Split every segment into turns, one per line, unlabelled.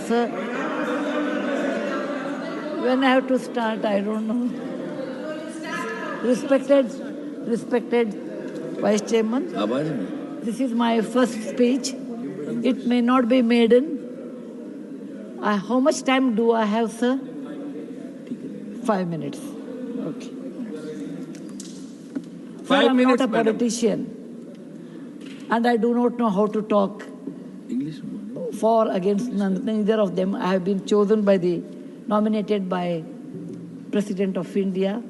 Sir, when I have to start, I don't know. Respected Vice Chairman, this is my first speech. It may not be maiden. How much time do I have, sir? 5 minutes. Okay.
5 minutes,
I'm not a politician, and I do not know how to talk
English.
for, against, neither of them. I have been chosen nominated by President of India.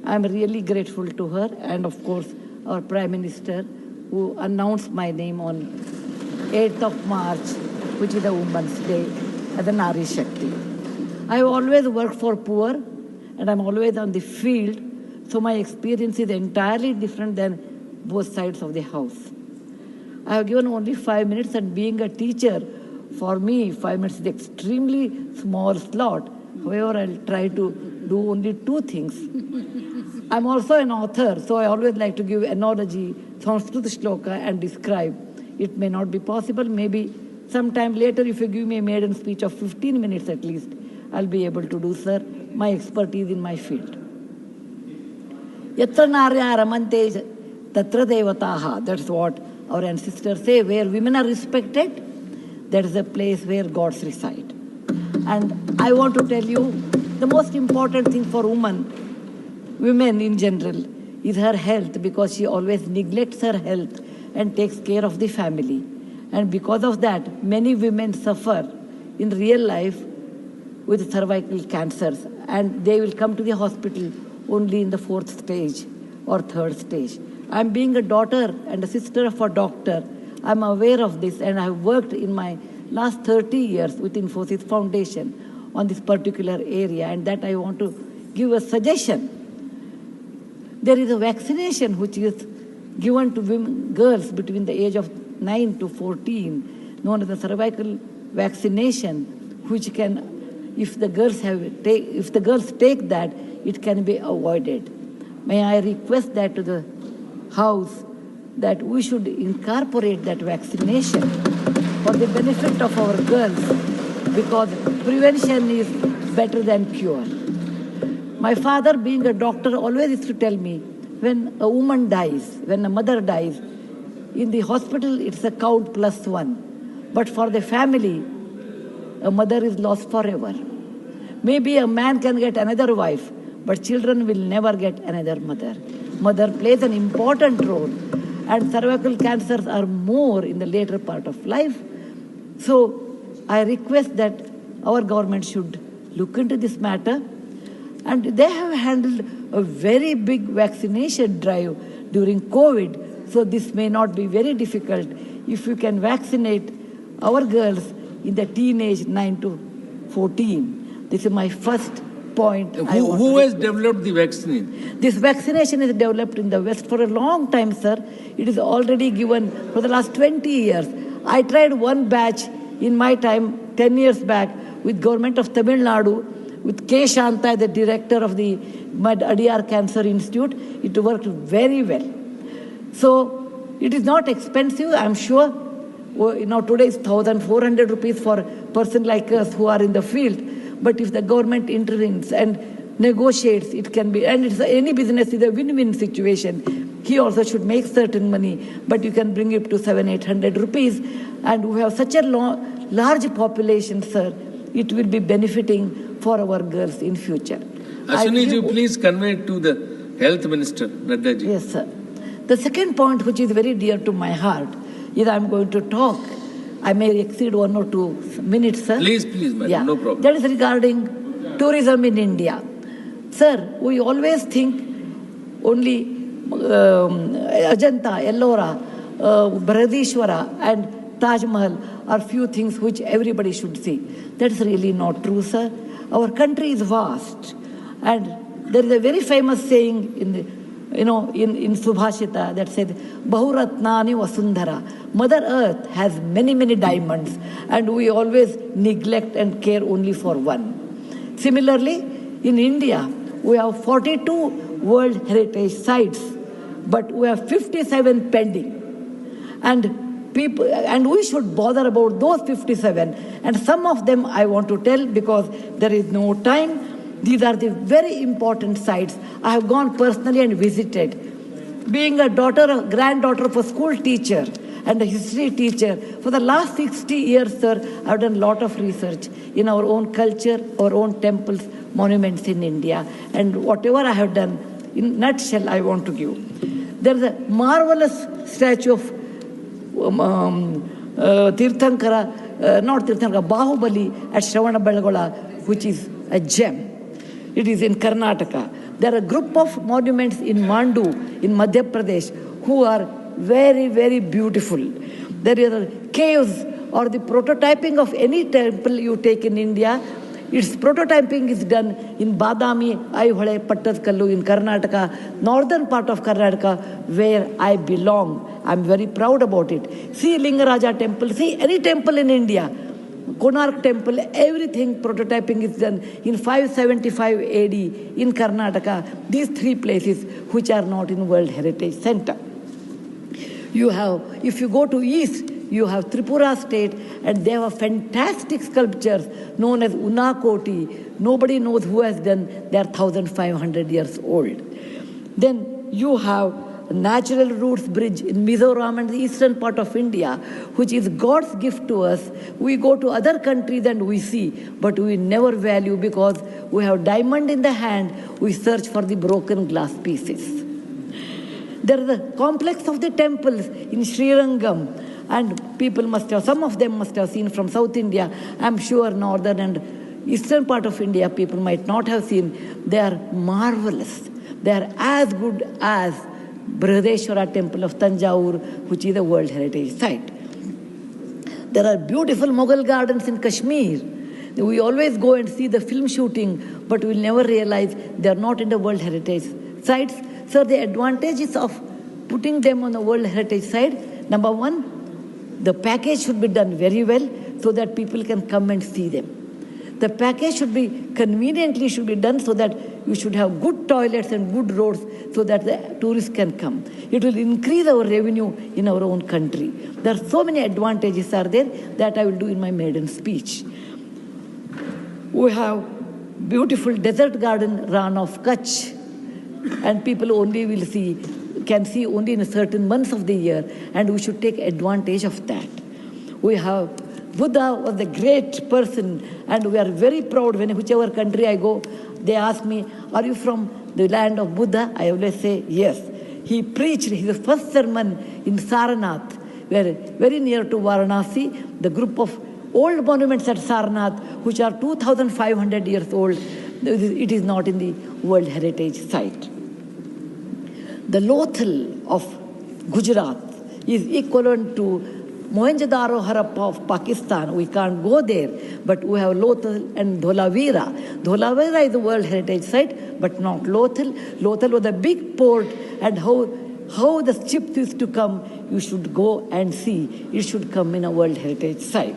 I am really grateful to her, and of course our Prime Minister, who announced my name on 8th of March, which is a Women's Day, as a Nari Shakti. I have always worked for poor, and I'm always on the field, so my experience is entirely different than both sides of the house. I have given only 5 minutes, and being a teacher, for me, 5 minutes is extremely small slot. However, I'll try to do only 2 things. I'm also an author, so I always like to give analogy, Sanskrit shloka, and describe. It may not be possible. Maybe sometime later, if you give me a maiden speech of 15 minutes at least, I'll be able to do, sir, my expertise in my field. Yatra narya ramante tatra devataha. That's what our ancestors say. Where women are respected, that is a place where gods reside. And I want to tell you, the most important thing for women in general, is her health, because she always neglects her health and takes care of the family. And because of that, many women suffer in real life with cervical cancers, and they will come to the hospital only in the 4th stage or 3rd stage. I'm being a daughter and a sister of a doctor. I'm aware of this, and I've worked in my last 30 years with Infosys Foundation on this particular area, and that I want to give a suggestion. There is a vaccination which is given to girls between the age of 9 to 14, known as the cervical vaccination, which can, if the girls take that, it can be avoided. May I request that to the House, that we should incorporate that vaccination for the benefit of our girls, because prevention is better than cure. My father, being a doctor, always used to tell me, when a woman dies, when a mother dies, in the hospital it's a count +1. But for the family, a mother is lost forever. Maybe a man can get another wife, but children will never get another mother. Mother plays an important role, and cervical cancers are more in the later part of life. So I request that our government should look into this matter. And they have handled a very big vaccination drive during COVID, so this may not be very difficult if you can vaccinate our girls in the teenage 9 to 14. This is my first point.
Who has developed the vaccine?
This vaccination is developed in the West for a long time, sir. It is already given for the last 20 years. I tried one batch in my time, 10 years back, with government of Tamil Nadu, with K. Shanta, the director of the Adyar Cancer Institute. It worked very well. So it is not expensive, I'm sure. Today is 1,400 rupees for a person like us who are in the field. But if the government intervenes and negotiates, it can be, and any business is a win-win situation. He also should make certain money, but you can bring it to 700-800 rupees. And we have such a large population, sir, it will be benefiting for our girls in future.
Ashwini ji, please convey it to the Health Minister, Nadda ji.
Yes, sir. The second point, which is very dear to my heart, is I'm going to talk. I may exceed 1 or 2 minutes, sir.
Please, madam, no problem.
That is regarding tourism in India. Sir, we always think only Ajanta, Ellora, Brihadishwara and Taj Mahal are few things which everybody should see. That's really not true, sir. Our country is vast, and there is a very famous saying in Subhashita that says, Bahuratnani Vasundhara. Mother Earth has many, many diamonds, and we always neglect and care only for one. Similarly, in India, we have 42 World Heritage Sites, but we have 57 pending. And people, and we should bother about those 57. And some of them I want to tell because there is no time. These are the very important sites. I have gone personally and visited. Being a granddaughter of a school teacher and a history teacher, for the last 60 years, sir, I've done a lot of research in our own culture, our own temples, monuments in India. And whatever I have done, in nutshell, I want to give. There is a marvelous statue of Tirthankara, not Tirthankara, Bahubali at Shravanabelagola, which is a gem. It is in Karnataka. There are a group of monuments in Mandu, in Madhya Pradesh, who are very, very beautiful. There are caves or the prototyping of any temple you take in India. Its prototyping is done in Badami, Aihole, Pattadkallu in Karnataka, northern part of Karnataka, where I belong. I'm very proud about it. See Lingaraja temple, see any temple in India. Konark temple, everything prototyping is done in 575 AD in Karnataka. These three places which are not in World Heritage Center. You have, if you go to east, you have Tripura state, and they have fantastic sculptures known as Unakoti. Nobody knows who has done. They are 1,500 years old. Then you have Natural Roots Bridge in Mizoram and the eastern part of India, which is God's gift to us. We go to other countries and we see, but we never value because we have diamond in the hand. We search for the broken glass pieces. There is a complex of the temples in Srirangam, and people must have, some of them must have seen from South India. I'm sure northern and eastern part of India people might not have seen. They are marvelous. They are as good as Brihadeshwara temple of Tanjavur, which is a World Heritage Site. There are beautiful Mughal gardens in Kashmir. We always go and see the film shooting, but we'll never realize they are not in the World Heritage Sites. So the advantages of putting them on the World Heritage Site, number one, the package should be done very well so that people can come and see them. The package should be conveniently should be done so that you should have good toilets and good roads so that the tourists can come. It will increase our revenue in our own country. There are so many advantages are there that I will do in my maiden speech. We have beautiful desert garden Ran of Kutch, and people only can see only in certain months of the year, and we should take advantage of that. We have Buddha was a great person, and we are very proud when whichever country I go, they ask me, are you from the land of Buddha? I always say, yes. He preached his first sermon in Sarnath, where very near to Varanasi, the group of old monuments at Sarnath, which are 2,500 years old, it is not in the World Heritage Site. The Lothal of Gujarat is equivalent to Mohenjo-daro Harappa of Pakistan. We can't go there, but we have Lothal and Dholavira. Dholavira is a World Heritage Site, but not Lothal. Lothal was a big port, and how the ships used to come, you should go and see. It should come in a World Heritage Site.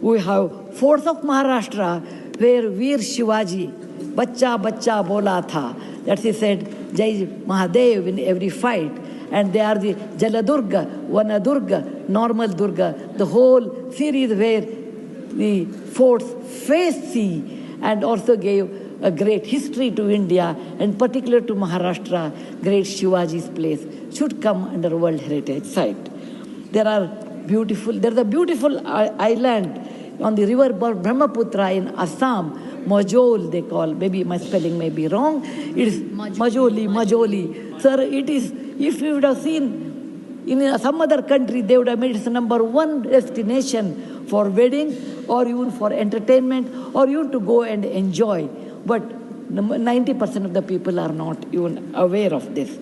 We have forts of Maharashtra, where Veer Shivaji, Bacha Bacha Bola Tha, that he said, Jai Mahadev in every fight. And they are the Jaladurga, Vanadurga, Normal Durga, the whole series where the forts faced sea and also gave a great history to India, and particular to Maharashtra, great Shivaji's place should come under World Heritage Site. There's a beautiful island on the river Brahmaputra in Assam, Majol they call, maybe my spelling may be wrong. It is Majoli. Sir, it is, if you would have seen in some other country, they would have made it the number one destination for wedding or even for entertainment or even to go and enjoy. But 90% of the people are not even aware of this.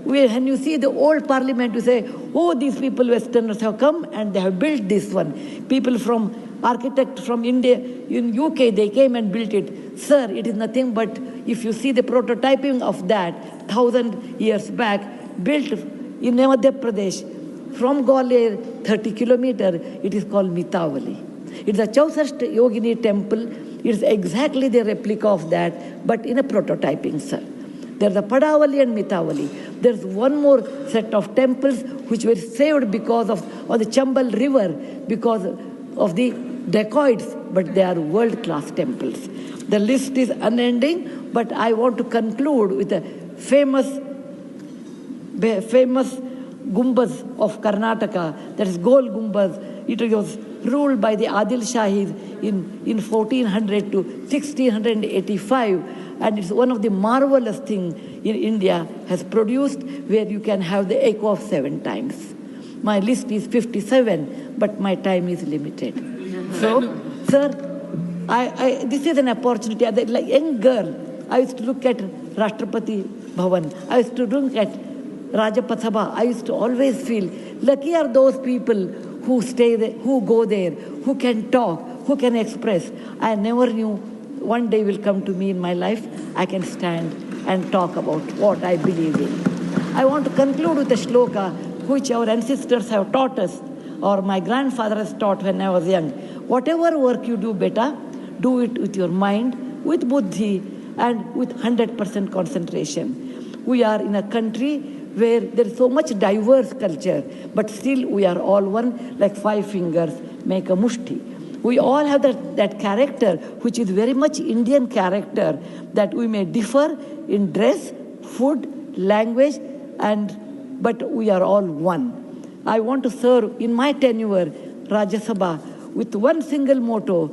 When you see the old parliament, you say, oh, these people, Westerners have come and they have built this one. People from architect from India, in UK, they came and built it. Sir, it is nothing but, if you see the prototyping of that 1,000 years back, built in Madhya Pradesh, from Gwalior, 30 kilometers, it is called Mitavali. It's a Chausast Yogini temple. It's exactly the replica of that, but in a prototyping, sir. There's the Padavali and Mitavali. There's one more set of temples which were saved because of the Chambal River, because of the dacoits, but they are world-class temples. The list is unending, but I want to conclude with a famous Gumbaz of Karnataka, that is Gol Gumbaz. It was ruled by the Adil Shahis in 1400 to 1685, and it's one of the marvelous things in India has produced, where you can have the echo of 7 times. My list is 57, but my time is limited. So, sir, this is an opportunity. Like a young girl, I used to look at Rashtrapati Bhavan. I used to look at Rajpath Sabha. I used to always feel lucky are those people who stay there, who go there, who can talk, who can express. I never knew one day will come to me in my life, I can stand and talk about what I believe in. I want to conclude with a shloka which our ancestors have taught us, or my grandfather has taught when I was young. Whatever work you do, beta, do it with your mind, with buddhi, and with 100% concentration. We are in a country where there is so much diverse culture, but still we are all one, like 5 fingers make a mushti. We all have that character, which is very much Indian character, that we may differ in dress, food, language, but we are all one. I want to serve in my tenure Rajya Sabha with one single motto: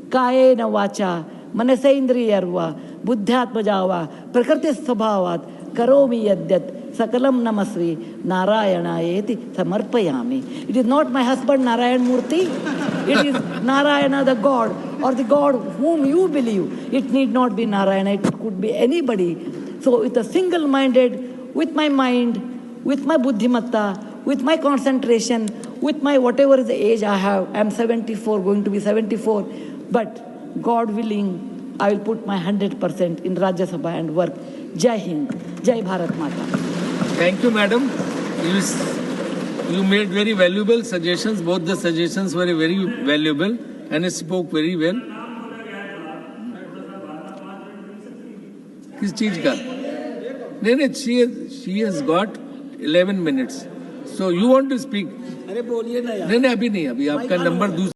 Kayena vacha, manaseindriyarva, buddhyatmajava, prakriti sabhavat, karomi yadyat, Sakalam Namasri, Narayanaeti Samarpayami. It is not my husband Narayan Murthy. It is Narayana the God, or the God whom you believe. It need not be Narayana, it could be anybody. So with a single-minded, with my mind, with my buddhimatta, with my concentration, with my whatever is the age I have, I am 74, going to be 74, but God willing, I will put my 100% in Rajya Sabha and work. Jai Hind, Jai Bharat Mata.
Thank you, madam. You made very valuable suggestions. Both the suggestions were very valuable and you spoke very well. किस चीज का? नहीं, she has got 11 minutes. So you want to speak?
अरे बोलिए ना यार.
नहीं, अभी नहीं, अभी आपका नंबर दूसरा